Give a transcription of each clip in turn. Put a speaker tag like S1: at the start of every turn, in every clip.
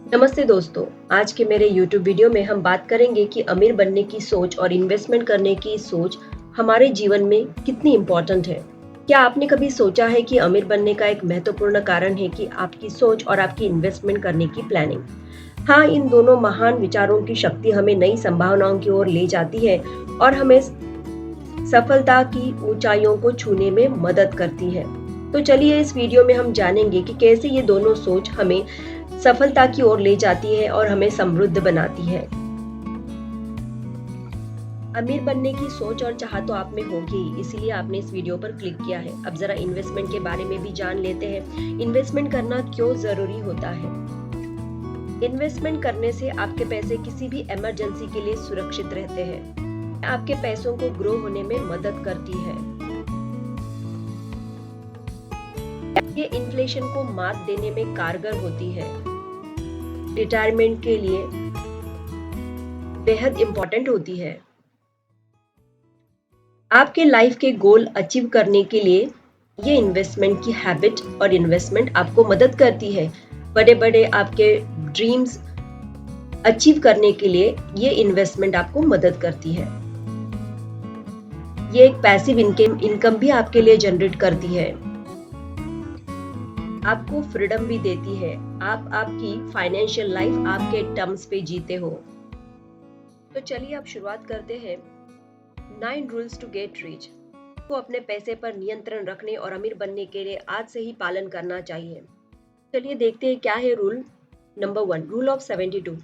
S1: नमस्ते दोस्तों। आज के मेरे YouTube वीडियो में हम बात करेंगे कि अमीर बनने की सोच और इन्वेस्टमेंट करने की सोच हमारे जीवन में कितनी इम्पोर्टेंट है। क्या आपने कभी सोचा है कि अमीर बनने का एक महत्वपूर्ण कारण है कि आपकी सोच और आपकी इन्वेस्टमेंट करने की प्लानिंग। हाँ, इन दोनों महान विचारों की शक्ति हमें नई संभावनाओं की ओर ले जाती है और हमें सफलता की ऊंचाइयों को छूने में मदद करती है। तो चलिए इस वीडियो में हम जानेंगे कि कैसे ये दोनों सोच हमें सफलता की ओर ले जाती है और हमें समृद्ध बनाती है। अमीर बनने की सोच और चाह तो आप में होगी ही, इसीलिए आपने इस वीडियो पर क्लिक किया है। अब जरा इन्वेस्टमेंट के बारे में भी जान लेते हैं। इन्वेस्टमेंट करना क्यों जरूरी होता है? इन्वेस्टमेंट करने से आपके पैसे किसी भी इमरजेंसी के लिए सुरक्षित रहते हैं। आपके पैसों को ग्रो होने में मदद करती है। ये इन्फ्लेशन को मात देने में कारगर होती है। रिटायरमेंट के लिए बेहद इंपॉर्टेंट होती है। आपके लाइफ के गोल अचीव करने के लिए ये इन्वेस्टमेंट की हैबिट और इन्वेस्टमेंट आपको मदद करती है। बड़े बड़े आपके ड्रीम्स अचीव करने के लिए ये इन्वेस्टमेंट आपको मदद करती है। ये एक पैसिव इनकम भी आपके लिए जनरेट करती है। आपको फ्रीडम भी देती है। आप आपकी फाइनेंशियल लाइफ आपके टर्म्स पे जीते हो। तो चलिए अब शुरुआत करते हैं। 9 रूल्स टू गेट रिच। को अपने पैसे पर नियंत्रण रखने और अमीर बनने के लिए आज से ही पालन करना चाहिए। चलिए देखते हैं क्या है rule number 1, rule of 72।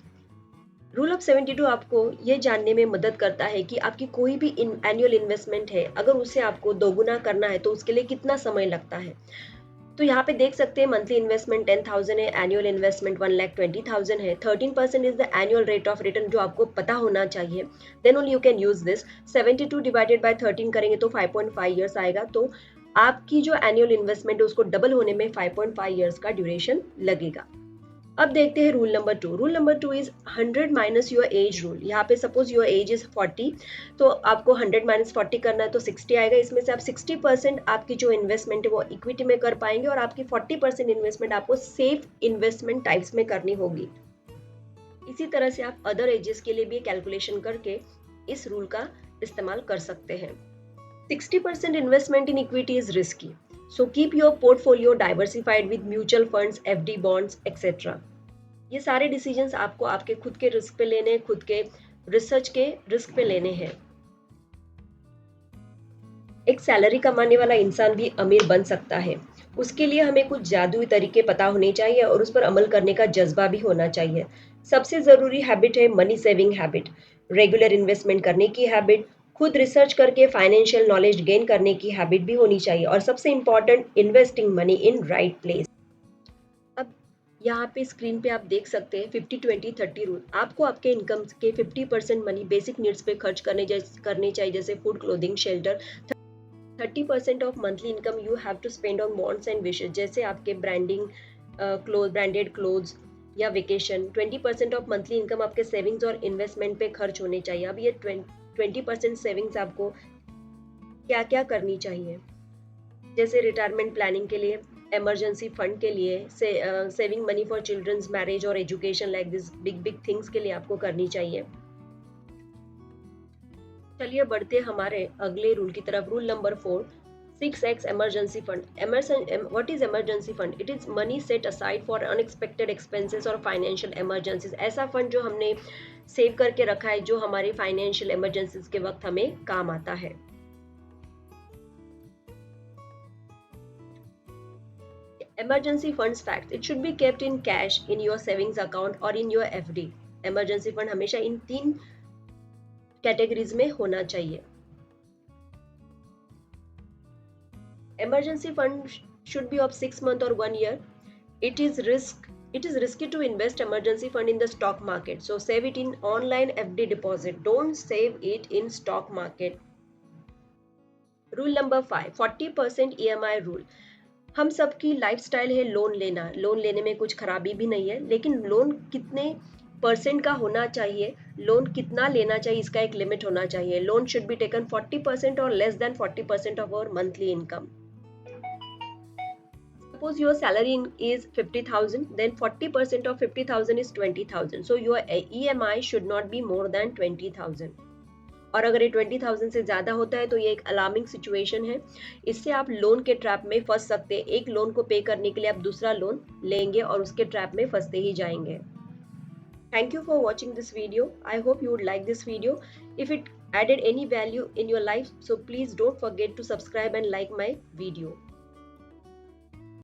S1: Rule of 72 आपको ये जानने में मदद करता है कि आपकी कोई भी एनुअल इन्वेस्टमेंट है, अगर उसे आपको दोगुना करना है तो उसके लिए कितना समय लगता है। तो यहाँ पे देख सकते हैं मंथली इन्वेस्टमेंट 10,000 है, एनुअल इन्वेस्टमेंट 1,20,000 है। 13% is the annual rate of return जो आपको पता होना चाहिए। Then only you can use this. 72 divided by 13 करेंगे तो 5.5 ईयर्स आएगा। तो आपकी जो एनुअल इन्वेस्टमेंट है उसको डबल होने में 5.5 ईयर्स का ड्यूरेशन लगेगा। अब देखते हैं rule number 2। Rule number 2 is 100 minus your age rule. यहाँ पे सपोज योर एज इज 40, तो आपको 100 माइनस 40 करना है तो 60 आएगा। इसमें से आप 60% आपकी जो इन्वेस्टमेंट है वो इक्विटी में कर पाएंगे और आपकी 40% इन्वेस्टमेंट आपको सेफ इन्वेस्टमेंट टाइप्स में करनी होगी। इसी तरह से आप अदर एजेस के लिए भी कैलकुलेशन करके इस रूल का इस्तेमाल कर सकते हैं। 60% investment in equity is risky, so keep your portfolio diversified with mutual funds, FD bonds, etc. ये सारे डिसीजंस आपको आपके खुद के रिस्क पे लेने हैं, खुद के रिसर्च के रिस्क पे लेने हैं। एक सैलरी कमाने वाला इंसान भी अमीर बन सकता है। उसके लिए हमें कुछ जादुई तरीके पता होने चाहिए और उस पर अमल करने का जज्बा भी होना चाहिए। सबसे जरूरी हैबिट है money saving habit, regular investment करने की हैबिट, खुद रिसर्च करके फाइनेंशियल नॉलेज गेन करने की हैबिट भी होनी चाहिए और सबसे important investing money in right place. अब यहाँ पे स्क्रीन पे आप देख सकते हैं 50-20-30 रूल। आपको आपके इनकम के 50% मनी बेसिक नीड्स पे खर्च करने चाहिए, जैसे food, clothing, shelter. 30% of monthly income you have to spend on wants and wishes, जैसे आपके ब्रांडेड क्लोथ्स या वेकेशन। 20% ऑफ मंथली इनकम आपके सेविंग्स और इन्वेस्टमेंट पे खर्च होने चाहिए। अब ये 20% सेविंग्स आपको क्या क्या करनी चाहिए, जैसे रिटायरमेंट प्लानिंग के लिए, इमरजेंसी फंड के लिए, saving money for children's marriage और education, like this big big things के लिए आपको करनी चाहिए। चलिए बढ़ते हमारे अगले रूल की तरफ। Rule number 4, 6x emergency fund. What is emergency fund? It is money set aside for unexpected expenses और फाइनेंशियल इमरजेंसीज। ऐसा फंड जो हमने सेव करके रखा है जो हमारी फाइनेंशियल इमरजेंसीज के वक्त हमें काम आता है। Emergency funds facts: it should be kept in cash, in your savings account or in your FD. Emergency fund हमेशा इन 3 कैटेगरीज में होना चाहिए। Emergency fund should be of 6 month or 1 year. It is risky to invest emergency fund in the stock market, so save it in online FD deposit. Don't save it in stock market. Rule number 5, 40% EMI rule. हम सबकी lifestyle है loan लेना। Loan लेने में कुछ खराबी भी नहीं है, लेकिन लोन कितने परसेंट का होना चाहिए, लोन कितना लेना चाहिए, इसका एक लिमिट होना चाहिए। लोन शुड बी टेकन 40% और less than 40% of our monthly income. Suppose your salary is 50,000, then 40% of 50,000 is 20,000. So your EMI should not be more than 20,000. और अगर ये 20,000 से ज़्यादा होता है तो ये एक अलार्मिंग सिचुएशन है। इससे आप लोन के ट्रैप में फंस सकते हैं। एक लोन को पे करने के लिए आप दूसरा लोन लेंगे और उसके ट्रैप में फंसते ही जाएंगे। Thank you for watching this video. I hope you would like this video. If it added any value in your life, so please don't forget to subscribe and like my video.